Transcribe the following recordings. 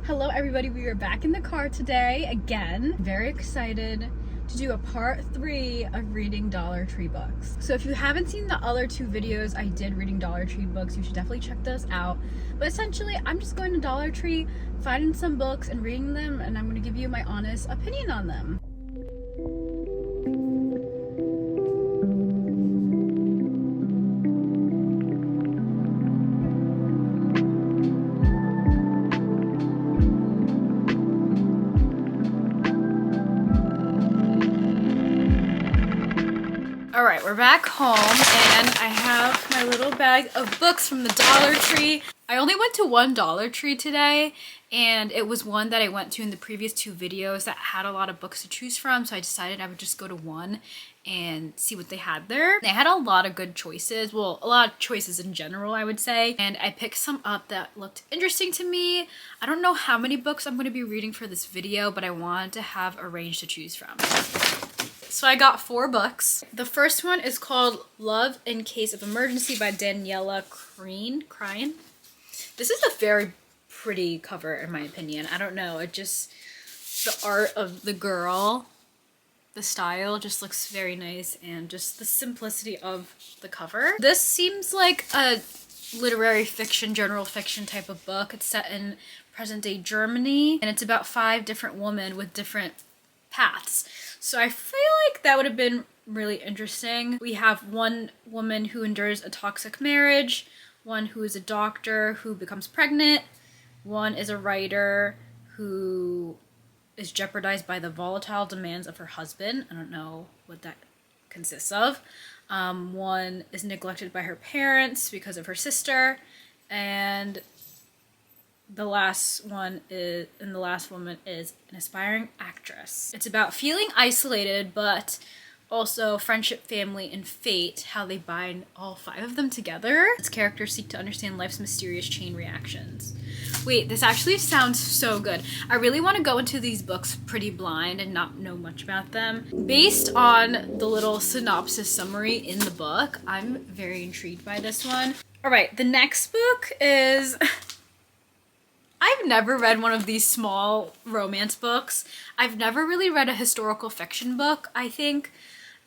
Hello everybody, we are back in the car today again. Very excited to do a part 3 of reading Dollar Tree books. So if you haven't seen the other 2 videos I did reading Dollar Tree books, you should definitely check those out. But essentially, I'm just going to Dollar Tree, finding some books and reading them, and I'm going to give you my honest opinion on them. Alright, we're back home and I have my little bag of books from the Dollar Tree. I only went to one Dollar Tree today, and it was one that I went to in the previous 2 videos that had a lot of books to choose from, so I decided I would just go to one and see what they had there. They had a lot of good choices, well, a lot of choices in general, I would say, and I picked some up that looked interesting to me. I don't know how many books I'm going to be reading for this video, but I wanted to have a range to choose from. So I got 4 books. The first one is called Love in Case of Emergency by Daniela Crine. This is a very pretty cover in my opinion. I don't know, it just, the art of the girl, the style just looks very nice, and just the simplicity of the cover. This seems like a literary fiction, general fiction type of book. It's set in present day Germany, and it's about 5 different women with different paths. So I feel like that would have been really interesting. We have one woman who endures a toxic marriage, one who is a doctor who becomes pregnant, one is a writer who is jeopardized by the volatile demands of her husband. I don't know what that consists of. One is neglected by her parents because of her sister, and the last woman is an aspiring actress. It's about feeling isolated, but also friendship, family, and fate, how they bind all 5 of them together. Its characters seek to understand life's mysterious chain reactions. Wait, this actually sounds so good. I really want to go into these books pretty blind and not know much about them. Based on the little synopsis summary in the book, I'm very intrigued by this one. All right, the next book is... I've never read one of these small romance books. I've never really read a historical fiction book, I think.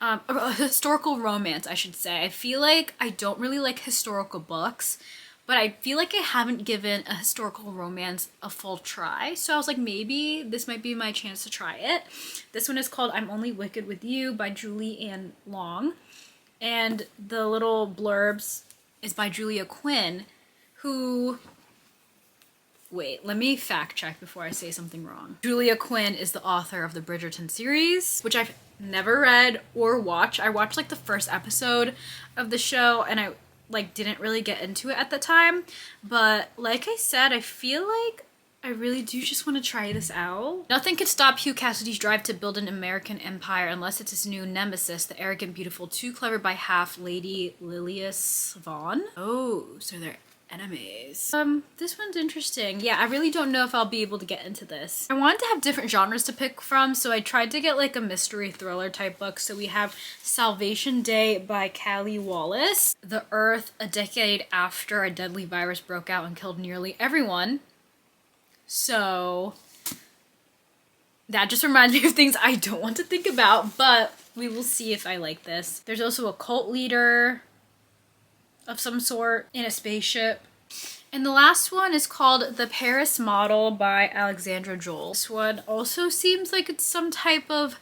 Or a historical romance, I should say. I feel like I don't really like historical books, but I feel like I haven't given a historical romance a full try. So I was like, maybe this might be my chance to try it. This one is called I'm Only Wicked with You by Julie Ann Long. And the little blurbs is by Julia Quinn, who... Wait, let me fact check before I say something wrong. Julia Quinn is the author of the Bridgerton series, which I've never read or watched. I watched like the first episode of the show and I like didn't really get into it at the time. But like I said, I feel like I really do just want to try this out. Nothing could stop Hugh Cassidy's drive to build an American empire unless it's his new nemesis, the arrogant, beautiful, too clever by half, Lady Lilias Vaughn. Oh, so they're enemies. This one's interesting. Yeah, I really don't know if I'll be able to get into this. I wanted to have different genres to pick from, so I tried to get like a mystery thriller type book. So we have Salvation Day by Callie Wallace. The Earth, a decade after a deadly virus broke out and killed nearly everyone. So that just reminds me of things I don't want to think about, but we will see if I like this. There's also a cult leader of some sort in a spaceship. And the last one is called The Paris Model by Alexandra Joel. This one also seems like it's some type of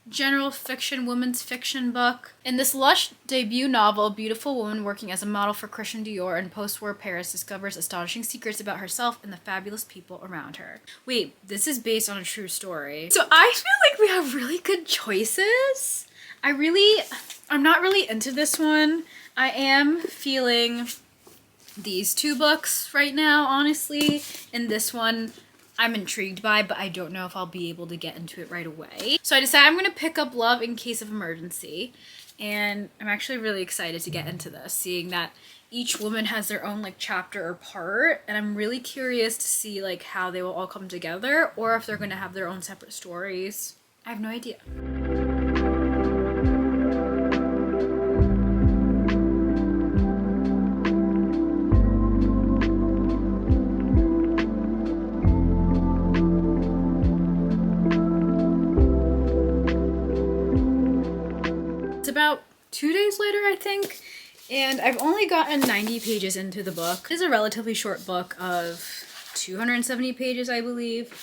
general fiction, women's fiction book. In this lush debut novel, a beautiful woman working as a model for Christian Dior in post-war Paris discovers astonishing secrets about herself and the fabulous people around her. Wait, this is based on a true story. So I feel like we have really good choices. I'm not really into this one. I am feeling these 2 books right now, honestly, and this one I'm intrigued by, but I don't know if I'll be able to get into it right away. So I decided I'm going to pick up Love in Case of Emergency, and I'm actually really excited to get into this, seeing that each woman has their own like chapter or part, and I'm really curious to see like how they will all come together, or if they're going to have their own separate stories. I have no idea. 2 days later, I think. And I've only gotten 90 pages into the book. It is a relatively short book of 270 pages, I believe,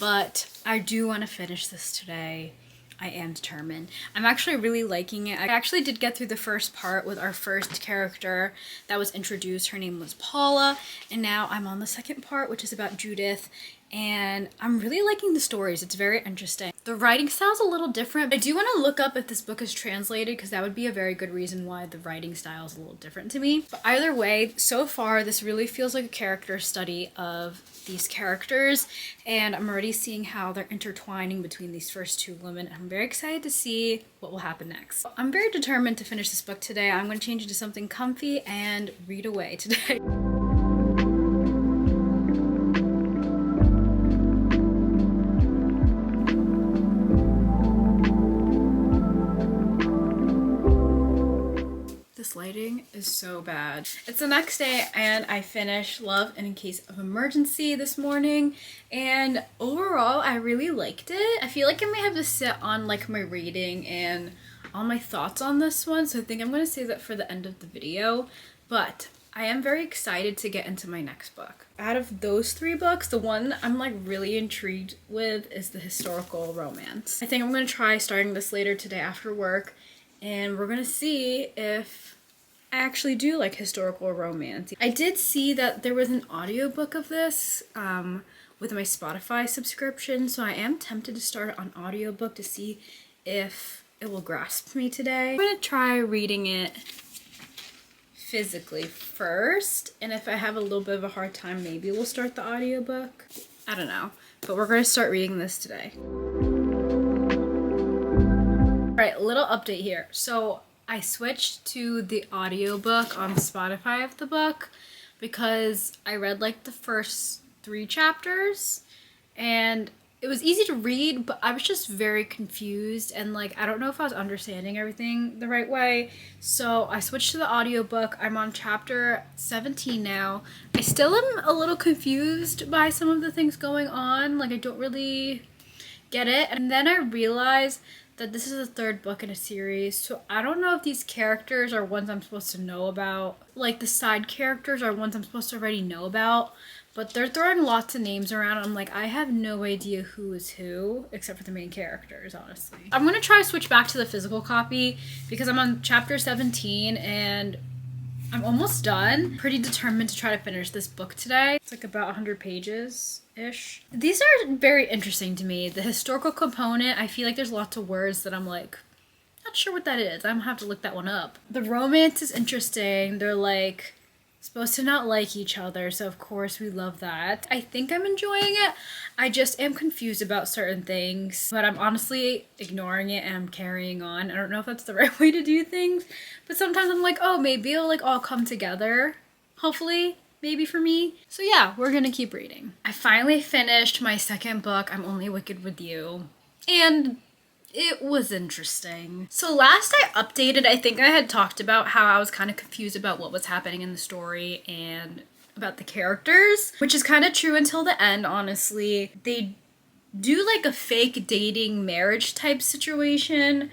but I do want to finish this today. I am determined. I'm actually really liking it. I actually did get through the first part with our first character that was introduced. Her name was Paula, and now I'm on the second part, which is about Judith, and I'm really liking the stories. It's very interesting. The writing style's a little different. I do want to look up if this book is translated, because that would be a very good reason why the writing style is a little different to me. But either way, so far this really feels like a character study of these characters, and I'm already seeing how they're intertwining between these first two women. I'm very excited to see what will happen next. I'm very determined to finish this book today. I'm going to change into something comfy and read away today. This lighting is so bad. It's the next day and I finished Love in Case of Emergency this morning, and overall I really liked it. I feel like I may have to sit on like my rating and all my thoughts on this one, so I think I'm going to save that for the end of the video, but I am very excited to get into my next book. Out of those 3 books, the one I'm like really intrigued with is the historical romance. I think I'm going to try starting this later today after work, and we're going to see if I actually do like historical romance. I did see that there was an audiobook of this with my Spotify subscription, so I am tempted to start on audiobook to see if it will grasp me today. I'm going to try reading it physically first, and if I have a little bit of a hard time, maybe we'll start the audiobook. I don't know, but we're going to start reading this today. Alright, little update here. So I switched to the audiobook on Spotify of the book because I read like the first 3 chapters and it was easy to read, but I was just very confused and like I don't know if I was understanding everything the right way. So I switched to the audiobook. I'm on chapter 17 now. I still am a little confused by some of the things going on. Like I don't really get it. And then I realized that this is the 3rd book in a series, so I don't know if these characters are ones I'm supposed to know about. Like the side characters are ones I'm supposed to already know about, but they're throwing lots of names around. I'm like, I have no idea who is who except for the main characters, honestly. I'm gonna try to switch back to the physical copy because I'm on chapter 17 and I'm almost done. Pretty determined to try to finish this book today. It's like about 100 pages-ish. These are very interesting to me. The historical component, I feel like there's lots of words that I'm like, not sure what that is. I'm gonna have to look that one up. The romance is interesting. They're like supposed to not like each other, so of course we love that. I think I'm enjoying it. I just am confused about certain things, but I'm honestly ignoring it and I'm carrying on. I don't know if that's the right way to do things, but sometimes I'm like, oh, maybe it'll like all come together, hopefully, maybe for me. So yeah, we're gonna keep reading. I finally finished my 2nd book, I'm Only Wicked with You, and it was interesting. So last I updated, I think I had talked about how I was kind of confused about what was happening in the story and about the characters, which is kind of true until the end, honestly. They do like a fake dating marriage type situation,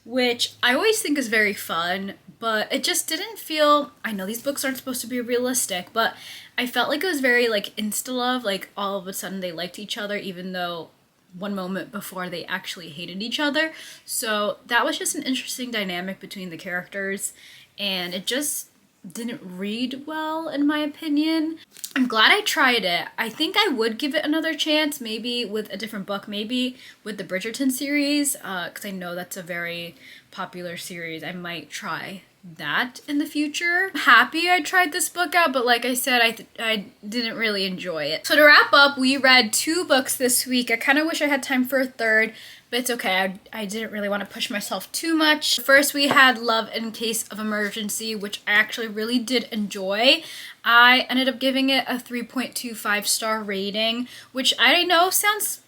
which I always think is very fun, but it just didn't feel, I know these books aren't supposed to be realistic, but I felt like it was very like insta-love, like all of a sudden they liked each other even though one moment before they actually hated each other. So that was just an interesting dynamic between the characters, and it just didn't read well in my opinion. I'm glad I tried it. I think I would give it another chance, maybe with a different book, maybe with the Bridgerton series, because I know that's a very popular series. I might try that in the future. I'm happy I tried this book out, but like I said, I didn't really enjoy it. So to wrap up, we read 2 books this week. I kind of wish I had time for a 3rd, but it's okay. I didn't really want to push myself too much. First, we had Love in Case of Emergency, which I actually really did enjoy. I ended up giving it a 3.25 star rating, which I know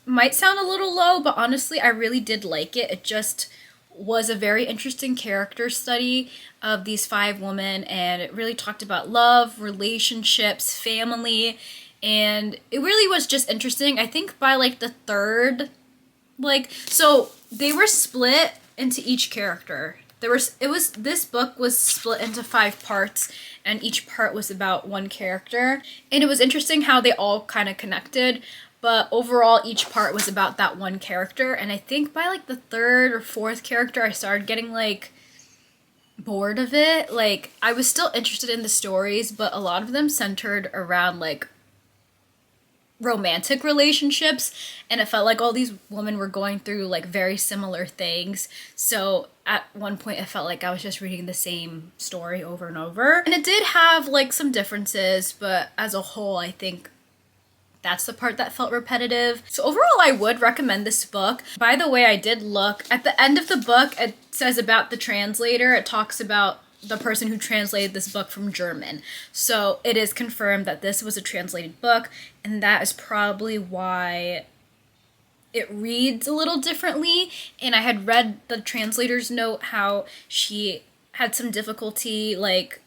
might sound a little low, but honestly, I really did like it. It just was a very interesting character study of these 5 women, and it really talked about love, relationships, family, and it really was just interesting. I think by like the 3rd, so they were split into each character. This book was split into 5 parts, and each part was about one character. And it was interesting how they all kind of connected, but overall each part was about that one character. And I think by like the 3rd or 4th character, I started getting like bored of it. Like, I was still interested in the stories, but a lot of them centered around like romantic relationships, and it felt like all these women were going through like very similar things. So at one point it felt like I was just reading the same story over and over, and it did have like some differences, but as a whole I think that's the part that felt repetitive. So overall I would recommend this book. By the way, I did look at the end of the book, it says about the translator. It talks about the person who translated this book from German. So it is confirmed that this was a translated book, and that is probably why it reads a little differently. And I had read the translator's note how she had some difficulty like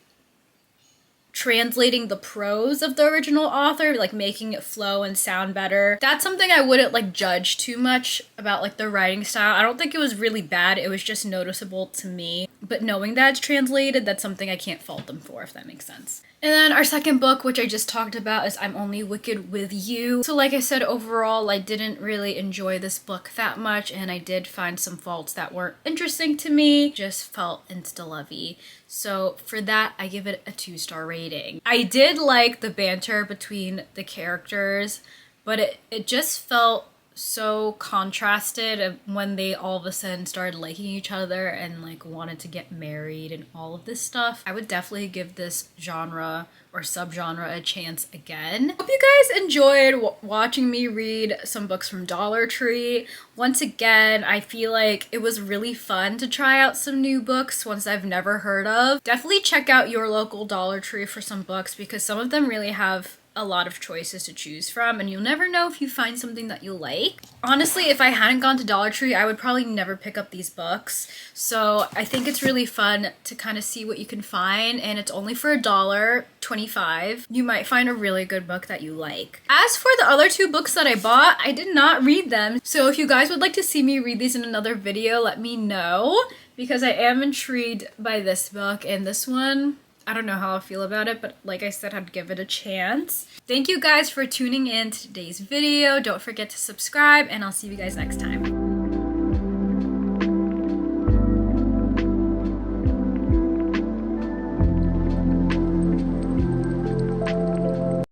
translating the prose of the original author, like making it flow and sound better. That's something I wouldn't like judge too much about, like the writing style. I don't think it was really bad, it was just noticeable to me. But knowing that it's translated, that's something I can't fault them for, if that makes sense. And then our second book, which I just talked about, is I'm Only Wicked with You. So like I said, overall, I didn't really enjoy this book that much, and I did find some faults that weren't interesting to me. Just felt insta-lovey. So for that, I give it a 2-star rating. I did like the banter between the characters, but it just felt so contrasted when they all of a sudden started liking each other and like wanted to get married and all of this stuff. I would definitely give this genre or subgenre a chance again. Hope you guys enjoyed watching me read some books from Dollar Tree. Once again, I feel like it was really fun to try out some new books, ones I've never heard of. Definitely check out your local Dollar Tree for some books, because some of them really have a lot of choices to choose from, and you'll never know if you find something that you like. Honestly, if I hadn't gone to Dollar Tree, I would probably never pick up these books. So I think it's really fun to kind of see what you can find, and it's only for $1.25. You might find a really good book that you like. As for the other 2 books that I bought, I did not read them. So if you guys would like to see me read these in another video, let me know, because I am intrigued by this book, and this one, I don't know how I feel about it, but like I said, I'd give it a chance. Thank you guys for tuning in to today's video. Don't forget to subscribe, and I'll see you guys next time.